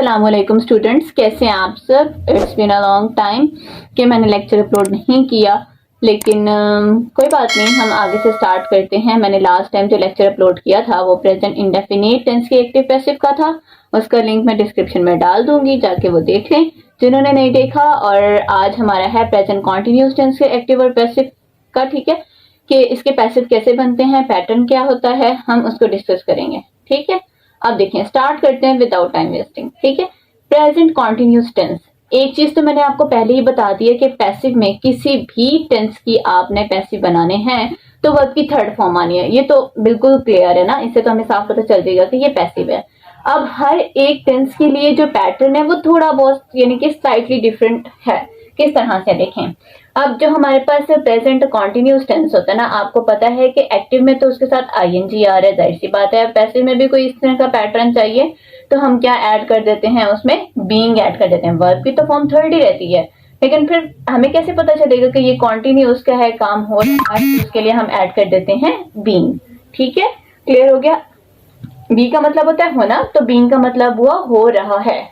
अस्सलामुअलैकुम स्टूडेंट्स, कैसे हैं आप सब। It's been a long time कि मैंने लेक्चर अपलोड नहीं किया, लेकिन कोई बात नहीं, हम आगे से स्टार्ट करते हैं। मैंने लास्ट टाइम जो लेक्चर अपलोड किया था वो प्रेजेंट इंडेफिनिट टेंस के एक्टिव पैसिव का था। उसका लिंक मैं डिस्क्रिप्शन में डाल दूंगी, जाके वो देख लें जिन्होंने नहीं देखा। और आज हमारा है प्रेजेंट कॉन्टिन्यूस टेंस के एक्टिव और पैसिव का, ठीक है, कि इसके पैसिव कैसे बनते हैं, पैटर्न क्या होता है, हम उसको डिस्कस करेंगे। ठीक है, अब देखें, स्टार्ट करते हैं विदाउट टाइम वेस्टिंग। ठीक है, प्रेजेंट कॉन्टिन्यूस टेंस, एक चीज तो मैंने आपको पहले ही बता दी है कि पैसिव में किसी भी टेंस की आपने पैसिव बनाने हैं तो वर्ब की थर्ड फॉर्म आनी है। ये तो बिल्कुल क्लियर है ना, इससे तो हमें साफ पता चल जाएगा कि ये पैसिव है। अब हर एक टेंस के लिए जो पैटर्न है वो थोड़ा बहुत यानी कि स्लाइटली डिफरेंट है। किस तरह से देखें, अब जो हमारे पास प्रेजेंट कॉन्टिन्यूस टेंस होता है ना, आपको पता है कि एक्टिव में तो उसके साथ आईएनजी आ रहा है, जाहिर सी बात है। पैसिव में भी कोई इस तरह का पैटर्न चाहिए तो हम क्या ऐड कर देते हैं, उसमें बीइंग ऐड कर देते हैं। वर्ब की तो फॉर्म थर्ड ही रहती है, लेकिन फिर हमें कैसे पता चलेगा कि ये कॉन्टिन्यूस का है, काम हो रहा है, उसके लिए हम ऐड कर देते हैं बीइंग। ठीक है, क्लियर हो गया। बी का मतलब होता है होना, तो बीइंग का मतलब हुआ हो रहा है।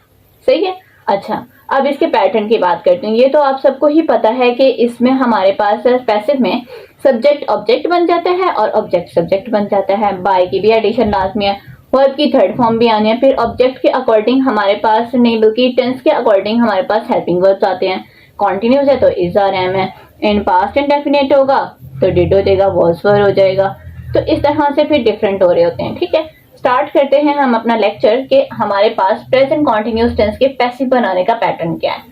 सही है। अच्छा, अब इसके पैटर्न की बात करते हैं। ये तो आप सबको ही पता है कि इसमें हमारे पास पैसिव में सब्जेक्ट ऑब्जेक्ट बन जाता है और ऑब्जेक्ट सब्जेक्ट बन जाता है। बाय की भी एडिशन लाजमी है, वर्ब की थर्ड फॉर्म भी आनी है। फिर ऑब्जेक्ट के अकॉर्डिंग हमारे पास नहीं, बल्कि टेंस के अकॉर्डिंग हमारे पास हेल्पिंग वर्ब्स आते हैं। कॉन्टिन्यूस है तो इज आर एम है, इन पास्ट इंडेफिनिट होगा तो डिड हो जाएगा, वॉज वर हो जाएगा। तो इस तरह से फिर डिफरेंट हो रहे होते हैं। ठीक है, स्टार्ट करते हैं हम अपना लेक्चर कि हमारे पास प्रेजेंट कॉन्टिन्यूस टेंस के पैसिव बनाने का पैटर्न क्या है।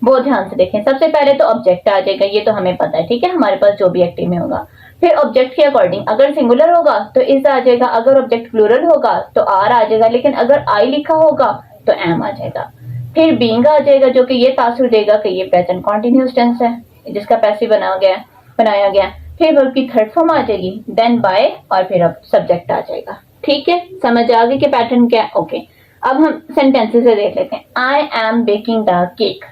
बहुत ध्यान से देखें। सबसे पहले तो ऑब्जेक्ट आ जाएगा, ये तो हमें पता है। ठीक है, हमारे पास जो भी एक्टिव में होगा। फिर ऑब्जेक्ट के अकॉर्डिंग अगर सिंगुलर होगा तो इज आ जाएगा, अगर ऑब्जेक्ट प्लूरल होगा तो आर आ जाएगा, लेकिन अगर आई लिखा होगा तो एम आ जाएगा। फिर बीइंग आ जाएगा, जो कि ये तासुर देगा कि ये प्रेजेंट कॉन्टिन्यूस टेंस है जिसका पैसिव बनाया गया। फिर वर्ब की थर्ड फॉर्म आ जाएगी, देन बाय, और फिर अब सब्जेक्ट आ जाएगा। ठीक है, समझ आ गई कि पैटर्न क्या है। ओके, अब हम सेंटेंसेस से देख लेते हैं। I am baking the cake,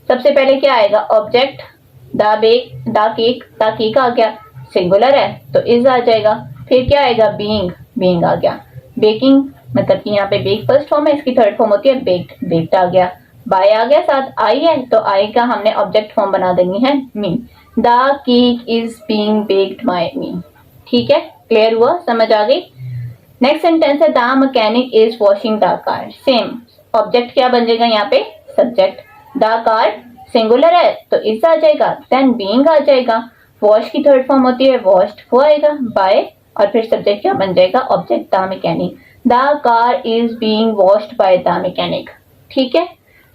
सबसे पहले क्या आएगा, ऑब्जेक्ट द केक आ गया, सिंगुलर है तो इज आ जाएगा। फिर क्या आएगा, बीइंग आ गया। बेकिंग मतलब कि यहाँ पे बेक फर्स्ट फॉर्म है, इसकी थर्ड फॉर्म होती है बेक्ड आ गया। बाय आ गया, साथ आई है तो आई का हमने ऑब्जेक्ट फॉर्म बना देनी है me. The cake is being baked by me. ठीक है, क्लियर हुआ, समझ आ गई। नेक्स्ट सेंटेंस है the mechanic is washing the car. Same object क्या बन जाएगा यहाँ पे, सब्जेक्ट। द कार सिंगुलर है तो इज आ जाएगा, देन बीइंग आ जाएगा। वॉश की थर्ड फॉर्म होती है वॉश्ड, वो आएगा बाय, और फिर सब्जेक्ट क्या बन जाएगा, object the mechanic. The car is being washed by the mechanic. ठीक है,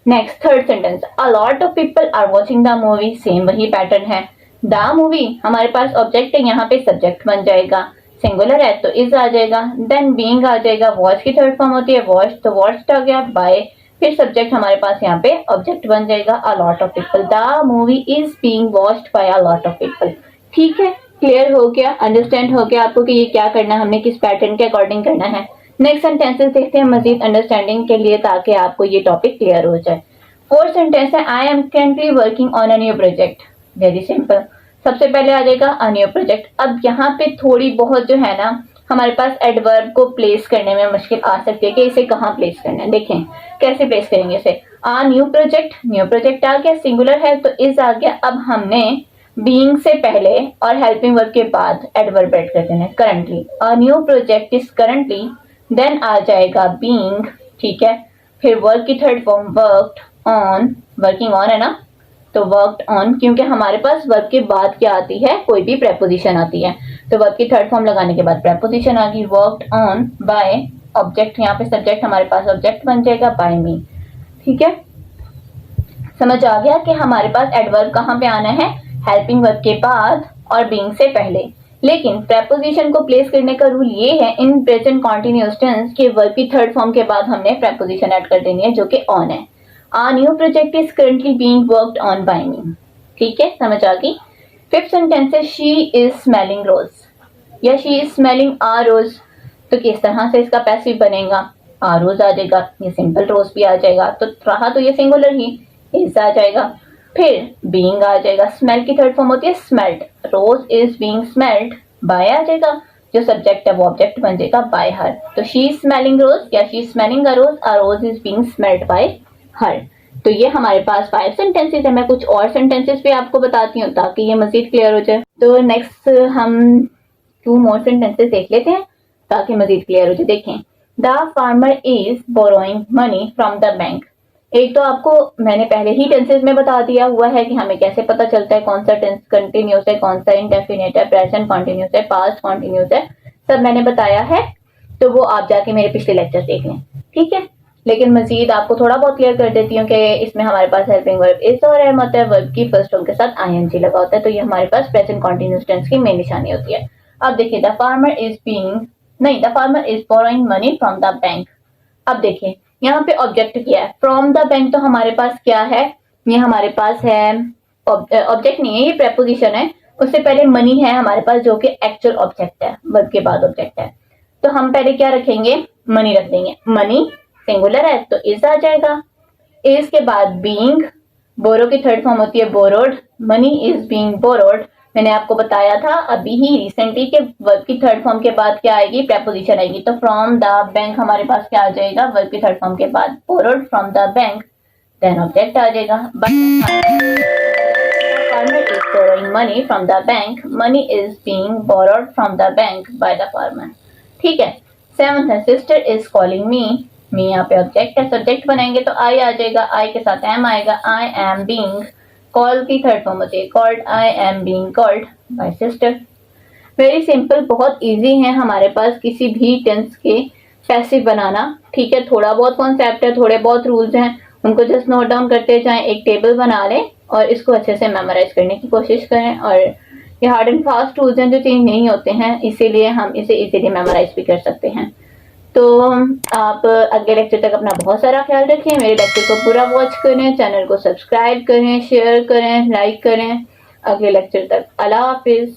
next third sentence, a lot of people are watching the movie. Same वही पैटर्न है। द मूवी हमारे पास ऑब्जेक्ट है, यहाँ पे सब्जेक्ट बन जाएगा, सिंगुलर है तो इज आ जाएगा, देन बीइंग आ जाएगा। वॉच की थर्ड फॉर्म होती है वॉच, तो वॉच्ड आ गया बाय, फिर सब्जेक्ट हमारे पास यहाँ पे ऑब्जेक्ट बन जाएगा, अ lot of people. The movie is being watched bye a lot of people. ठीक है, क्लियर हो गया, अंडरस्टैंड हो गया आपको कि ये क्या करना है, हमने किस पैटर्न के अकॉर्डिंग करना है। नेक्स्ट सेंटेंसेस देखते हैं मजीद अंडरस्टैंडिंग के लिए, ताकि आपको ये टॉपिक क्लियर हो जाए। फोर्थ सेंटेंस है I am currently working on a new project. Very simple, सबसे पहले आ जाएगा अ न्यू प्रोजेक्ट। अब यहाँ पे थोड़ी बहुत जो है ना, हमारे पास एडवर्ब को प्लेस करने में मुश्किल आ सकती है कि इसे कहाँ प्लेस करना है। देखें कैसे प्लेस करेंगे इसे। आ न्यू प्रोजेक्ट आ गया, सिंगुलर है तो इज आ गया। अब हमने बीइंग से पहले और हेल्पिंग वर्ब के बाद एडवर्ब ऐड कर देना है, currently. A new project is currently, then आ जाएगा बीइंग। ठीक है, फिर वर्ब की third form worked on, working on है ना, तो वर्कड ऑन, क्योंकि हमारे पास वर्ब के बाद क्या आती है, कोई भी प्रेपोजिशन आती है, तो वर्ब की थर्ड फॉर्म लगाने के बाद प्रेपोजिशन आ गई। वर्कड ऑन बाय ऑब्जेक्ट, यहाँ पे सब्जेक्ट हमारे पास ऑब्जेक्ट बन जाएगा बाय मी। ठीक है, समझ आ गया कि हमारे पास एडवर्ब कहाँ पे आना है, हेल्पिंग वर्ब के बाद और बीइंग से पहले। लेकिन प्रेपोजिशन को प्लेस करने का रूल ये है इन प्रेजेंट कॉन्टिन्यूअस टेंस के वर्ब की थर्ड फॉर्म के बाद हमने प्रेपोजिशन ऐड कर देनी है, जो कि ऑन है। A new project is currently being worked on by me। ठीक है, समझ आ गई। फिफ्थ सेंटेंस है she is smelling rose या she is smelling a rose। तो किस तरह से इसका पैसिव बनेगा, a rose आ जाएगा, ये सिंपल रोज भी आ जाएगा, तो रहा तो ये सिंगुलर ही, is आ जाएगा। फिर being आ जाएगा, स्मेल की थर्ड फॉर्म होती है smelled, rose is being smelled, by आ जाएगा, जो सब्जेक्ट है वो ऑब्जेक्ट बन जाएगा बाय हर। तो शी इज स्मेलिंग रोज या she is smelling a rose is being smelled by her. तो ये हमारे पास 5 सेंटेंसेस है। मैं कुछ और सेंटेंसेस भी आपको बताती हूँ ताकि ये मजीद क्लियर हो जाए। तो नेक्स्ट हम 2 मोर सेंटेंसेस देख लेते हैं ताकि मजीद क्लियर हो जाए। देखें, the farmer is borrowing money from the bank. एक तो आपको मैंने पहले ही टेंसेस में बता दिया हुआ है कि हमें कैसे पता चलता है कौन सा टेंस कंटिन्यूस है, कौन सा इंडेफिनिट है, प्रेजेंट कॉन्टिन्यूस है, पास्ट कॉन्टिन्यूस है, सब मैंने बताया है। तो वो आप जाके मेरे पिछले लेक्चर देख लें, ठीक है। लेकिन मजीद आपको थोड़ा बहुत क्लियर कर देती हूँ कि इसमें हमारे पास हेल्पिंग वर्ब इज और एम होता है, वर्ब की फर्स्ट फॉर्म के साथ आईएनजी लगा होता है। तो ये हमारे पास प्रेजेंट कॉन्टिन्यूस टेंस की मेन निशानी होती है। अब देखिए, the farmer is borrowing money from the bank. अब देखिए यहाँ पे ऑब्जेक्ट किया है, फ्रॉम द बैंक। तो हमारे पास क्या है, ये हमारे पास है ऑब्जेक्ट नहीं है, ये प्रेपोजिशन है। उससे पहले मनी है हमारे पास जो कि एक्चुअल ऑब्जेक्ट है, वर्ब के बाद ऑब्जेक्ट है। तो हम पहले क्या रखेंगे, मनी रख देंगे। मनी सिंगुलर है तो इज आ जाएगा। इज के बाद बीइंग, बोरो की थर्ड फॉर्म होती है borrowed. Money is being borrowed. मैंने आपको बताया था अभी ही रिसेंटली के वर्ब की थर्ड फॉर्म के बाद क्या आएगी, प्रेपोजिशन आएगी। तो फ्रॉम द बैंक हमारे पास क्या आ जाएगा, वर्ब की थर्ड फॉर्म के बाद borrowed from the bank, then object आ जाएगा। Farmer is borrowing money from the bank, money is being borrowed from the bank by the farmer, ठीक है। सेवंथ है, सिस्टर इज कॉलिंग मी यहाँ पे ऑब्जेक्ट है, सब्जेक्ट बनाएंगे तो आई आ जाएगा, आई के साथ एम आएगा। आई एम बीइंग, कॉल की थर्ड फॉर्म होती है called, I am being called by sister. Very simple, बहुत इजी है हमारे पास किसी भी टेंस के पैसिव बनाना, ठीक है। थोड़ा बहुत कॉन्सेप्ट है, थोड़े बहुत रूल्स हैं, उनको जस्ट नोट डाउन करते जाएं, एक टेबल बना लें और इसको अच्छे से मेमोराइज करने की कोशिश करें। और ये हार्ड एंड फास्ट रूल्स हैं जो चेंज नहीं होते हैं, इसीलिए हम इसे इजीली मेमोराइज भी कर सकते हैं। तो आप अगले लेक्चर तक अपना बहुत सारा ख्याल रखें, मेरे लेक्चर को पूरा वॉच करें, चैनल को सब्सक्राइब करें, शेयर करें, लाइक करें। अगले लेक्चर तक अल्लाह हाफिज।